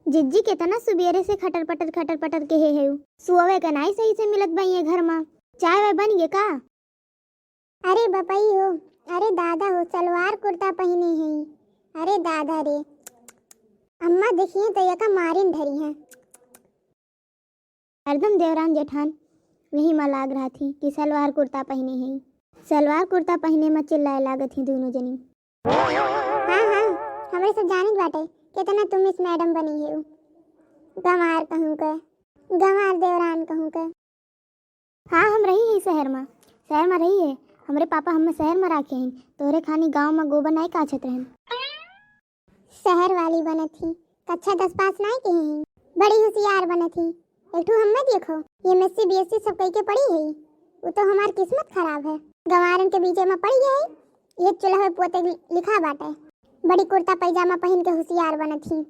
जिज्जी केतना सुबेरे से खटर पटर के हे सुअवे का नहीं सही से मिलत बई है घर में। चाय वाय बन गए का? अरे बपई हो, अरे दादा हो, सलवार कुर्ता पहने हैं। अरे दादा रे, अम्मा देखिए तो यका मारिन धरी हैं। हरदम देवरान जेठान वही में लाग रहा थी कि सलवार कुर्ता पहने हैं। सलवार कुर्ता पहने में चिल्लाए लागत ही दोनों जनी। हाँ, हमारे सब जानित बाटे कितना तुम इस मैडम बनी है। गंवार कहूँ के, गंवार देवरान कहूँ के। हाँ हम रही है शहर में रही है। हमारे पापा हमें शहर में रखे हैं, तोहरे खानी गांव में गोबर नहीं काछत रहन। शहर वाली बने थी, कक्षा 10 पास नहीं की हैं, बड़ी होशियार बने थी। एक ठू हमें देखो, ये एमएससी बीएससी सब कई के पढ़ी है। वो तो हमारी किस्मत खराब है, गंवारन के बीच में पड़ी है। ये चूल्हा में पोते लिखा बाटे, बड़ी कुर्ता पैजामा पहन के होशियार बने थी।